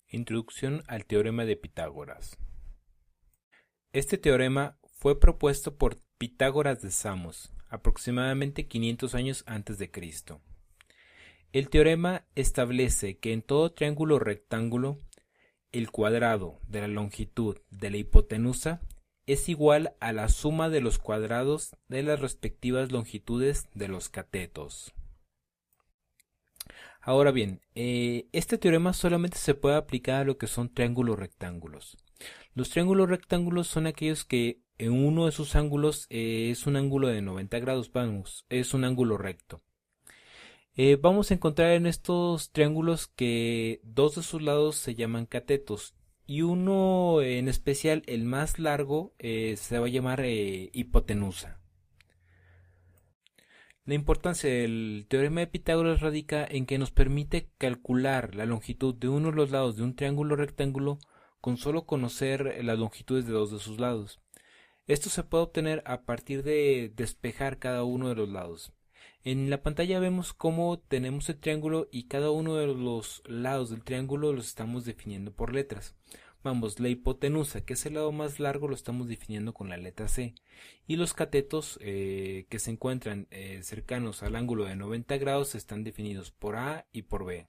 Introducción al teorema de Pitágoras. Este teorema fue propuesto por Pitágoras de Samos, aproximadamente 500 años antes de Cristo. El teorema establece que en todo triángulo rectángulo, el cuadrado de la longitud de la hipotenusa es igual a la suma de los cuadrados de las respectivas longitudes de los catetos. Ahora bien, este teorema solamente se puede aplicar a lo que son triángulos rectángulos. Los triángulos rectángulos son aquellos que en uno de sus ángulos es un ángulo de 90 grados, es un ángulo recto. Vamos a encontrar en estos triángulos que dos de sus lados se llaman catetos y uno en especial, el más largo, se va a llamar hipotenusa. La importancia del teorema de Pitágoras radica en que nos permite calcular la longitud de uno de los lados de un triángulo rectángulo con solo conocer las longitudes de dos de sus lados. Esto se puede obtener a partir de despejar cada uno de los lados. En la pantalla vemos cómo tenemos el triángulo y cada uno de los lados del triángulo los estamos definiendo por letras. Vamos, la hipotenusa, que es el lado más largo, lo estamos definiendo con la letra C. Y los catetos que se encuentran cercanos al ángulo de 90 grados están definidos por A y por B.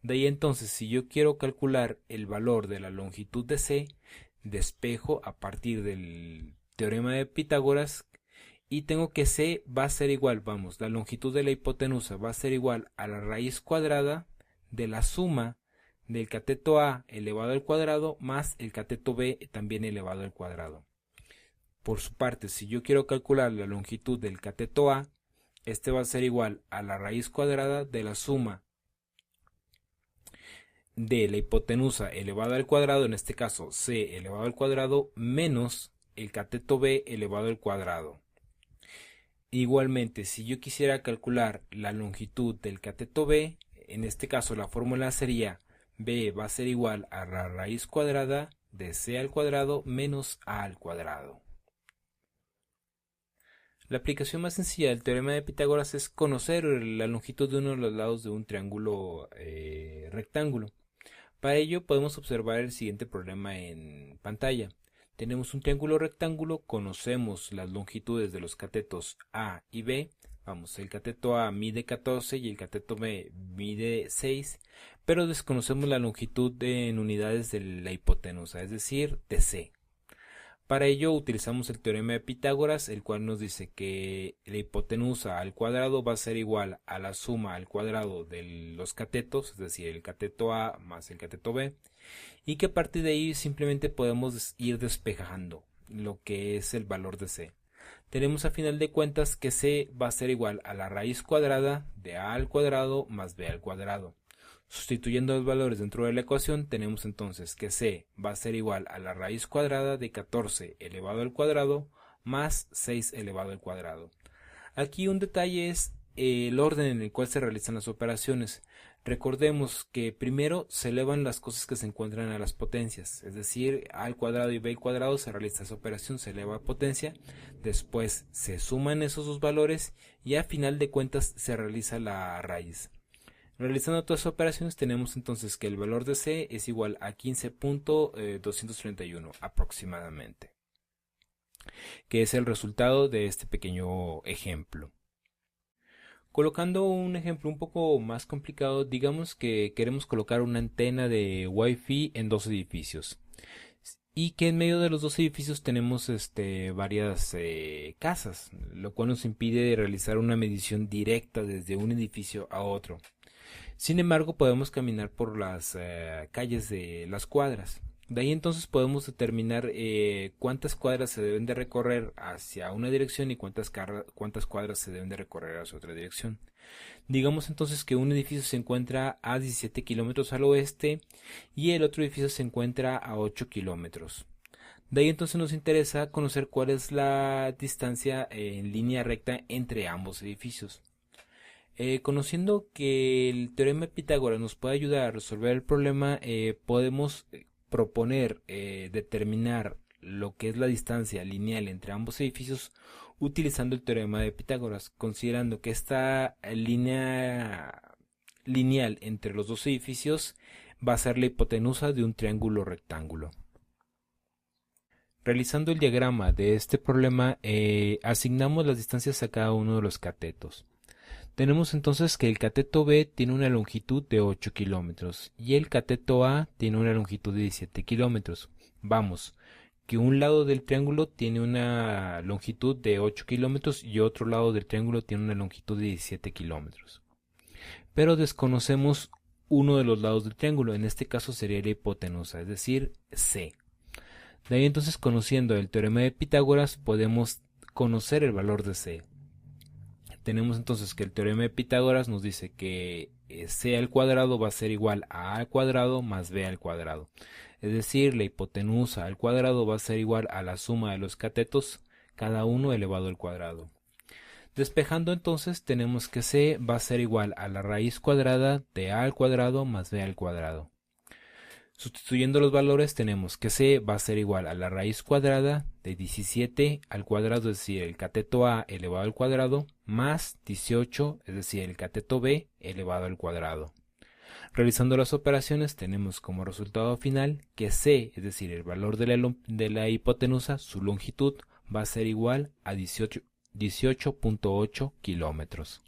De ahí entonces, si yo quiero calcular el valor de la longitud de C, despejo a partir del teorema de Pitágoras y tengo que C va a ser igual, vamos, la longitud de la hipotenusa va a ser igual a la raíz cuadrada de la suma del cateto A elevado al cuadrado más el cateto B también elevado al cuadrado. Por su parte, si yo quiero calcular la longitud del cateto A, este va a ser igual a la raíz cuadrada de la suma de la hipotenusa elevada al cuadrado, en este caso C elevado al cuadrado, menos el cateto B elevado al cuadrado. Igualmente, si yo quisiera calcular la longitud del cateto B, en este caso la fórmula sería B va a ser igual a la raíz cuadrada de C al cuadrado menos A al cuadrado. La aplicación más sencilla del teorema de Pitágoras es conocer la longitud de uno de los lados de un triángulo rectángulo. Para ello podemos observar el siguiente problema en pantalla. Tenemos un triángulo rectángulo, conocemos las longitudes de los catetos A y B. Vamos, el cateto A mide 14 y el cateto B mide 6, pero desconocemos la longitud en unidades de la hipotenusa, es decir, de C. Para ello utilizamos el teorema de Pitágoras, el cual nos dice que la hipotenusa al cuadrado va a ser igual a la suma al cuadrado de los catetos, es decir, el cateto A más el cateto B, y que a partir de ahí simplemente podemos ir despejando lo que es el valor de C. Tenemos a final de cuentas que C va a ser igual a la raíz cuadrada de A al cuadrado más B al cuadrado. Sustituyendo los valores dentro de la ecuación, tenemos entonces que C va a ser igual a la raíz cuadrada de 14 elevado al cuadrado más 6 elevado al cuadrado. Aquí un detalle es el orden en el cual se realizan las operaciones. Recordemos que primero se elevan las cosas que se encuentran a las potencias, es decir, A al cuadrado y B al cuadrado se realiza esa operación, se eleva a potencia, después se suman esos dos valores y a final de cuentas se realiza la raíz. Realizando todas las operaciones tenemos entonces que el valor de C es igual a 15.231 aproximadamente, que es el resultado de este pequeño ejemplo. Colocando un ejemplo un poco más complicado, digamos que queremos colocar una antena de Wi-Fi en dos edificios y que en medio de los dos edificios tenemos varias casas, lo cual nos impide realizar una medición directa desde un edificio a otro. Sin embargo, podemos caminar por las calles de las cuadras. De ahí entonces podemos determinar cuántas cuadras se deben de recorrer hacia una dirección y cuántas cuadras se deben de recorrer hacia otra dirección. Digamos entonces que un edificio se encuentra a 17 kilómetros al oeste y el otro edificio se encuentra a 8 kilómetros. De ahí entonces nos interesa conocer cuál es la distancia en línea recta entre ambos edificios. Conociendo que el teorema de Pitágoras nos puede ayudar a resolver el problema, podemos proponer determinar lo que es la distancia lineal entre ambos edificios utilizando el teorema de Pitágoras, considerando que esta línea lineal entre los dos edificios va a ser la hipotenusa de un triángulo rectángulo. Realizando el diagrama de este problema, asignamos las distancias a cada uno de los catetos. Tenemos entonces que el cateto B tiene una longitud de 8 kilómetros y el cateto A tiene una longitud de 17 kilómetros. Vamos, que un lado del triángulo tiene una longitud de 8 kilómetros y otro lado del triángulo tiene una longitud de 17 kilómetros. Pero desconocemos uno de los lados del triángulo, en este caso sería la hipotenusa, es decir, C. De ahí entonces, conociendo el teorema de Pitágoras, podemos conocer el valor de C. Tenemos entonces que el teorema de Pitágoras nos dice que C al cuadrado va a ser igual a al cuadrado más B al cuadrado. Es decir, la hipotenusa al cuadrado va a ser igual a la suma de los catetos, cada uno elevado al cuadrado. Despejando entonces, tenemos que C va a ser igual a la raíz cuadrada de A al cuadrado más B al cuadrado. Sustituyendo los valores, tenemos que C va a ser igual a la raíz cuadrada de 17 al cuadrado, es decir, el cateto A elevado al cuadrado, más 18, es decir, el cateto B elevado al cuadrado. Realizando las operaciones, tenemos como resultado final que C, es decir, el valor de la hipotenusa, su longitud, va a ser igual a 18.8 kilómetros.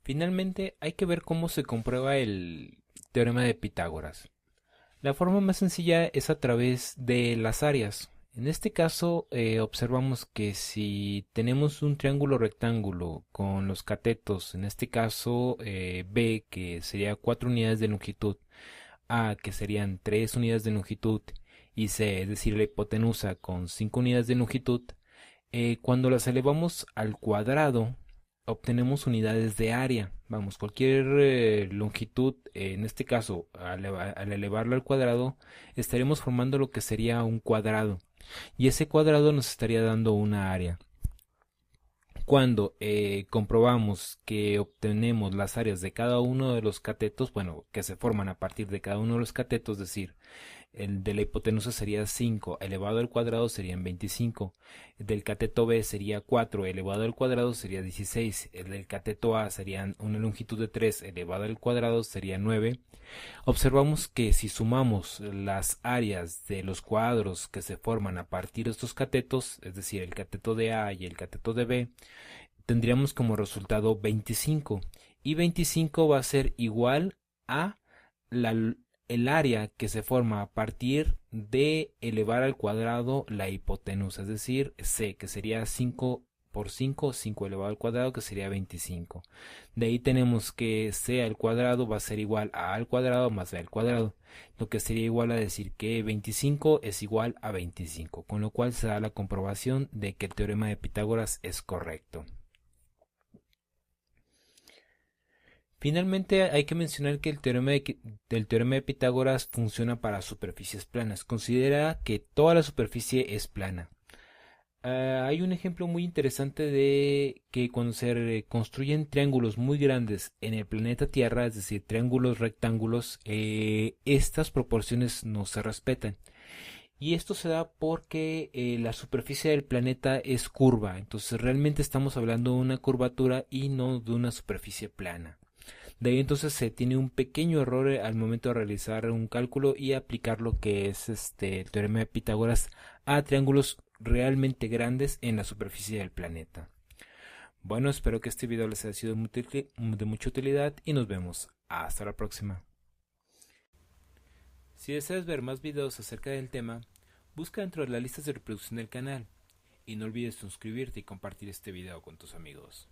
Finalmente, hay que ver cómo se comprueba el teorema de Pitágoras. La forma más sencilla es a través de las áreas. En este caso, observamos que si tenemos un triángulo rectángulo con los catetos, en este caso B, que sería 4 unidades de longitud, A, que serían 3 unidades de longitud, y C, es decir, la hipotenusa con 5 unidades de longitud, cuando las elevamos al cuadrado, obtenemos unidades de área. Vamos, cualquier longitud, en este caso, al elevarlo al cuadrado, estaremos formando lo que sería un cuadrado. Y ese cuadrado nos estaría dando una área. Cuando comprobamos que obtenemos las áreas de cada uno de los catetos, bueno, que se forman a partir de cada uno de los catetos, es decir, el de la hipotenusa sería 5 elevado al cuadrado serían 25. El del cateto B sería 4 elevado al cuadrado sería 16. El del cateto A sería una longitud de 3 elevado al cuadrado sería 9. Observamos que si sumamos las áreas de los cuadros que se forman a partir de estos catetos, es decir, el cateto de A y el cateto de B, tendríamos como resultado 25. Y 25 va a ser igual a el área que se forma a partir de elevar al cuadrado la hipotenusa, es decir, C, que sería 5 por 5, 5 elevado al cuadrado, que sería 25. De ahí tenemos que C al cuadrado va a ser igual a al cuadrado más B al cuadrado, lo que sería igual a decir que 25 es igual a 25, con lo cual se da la comprobación de que el teorema de Pitágoras es correcto. Finalmente, hay que mencionar que el teorema de Pitágoras funciona para superficies planas. Considera que toda la superficie es plana. Hay un ejemplo muy interesante de que cuando se construyen triángulos muy grandes en el planeta Tierra, es decir, triángulos rectángulos, estas proporciones no se respetan. Y esto se da porque la superficie del planeta es curva. Entonces realmente estamos hablando de una curvatura y no de una superficie plana. De ahí entonces se tiene un pequeño error al momento de realizar un cálculo y aplicar lo que es el teorema de Pitágoras a triángulos realmente grandes en la superficie del planeta. Bueno, espero que este video les haya sido de mucha utilidad y nos vemos. Hasta la próxima. Si deseas ver más videos acerca del tema, busca dentro de las listas de reproducción del canal y no olvides suscribirte y compartir este video con tus amigos.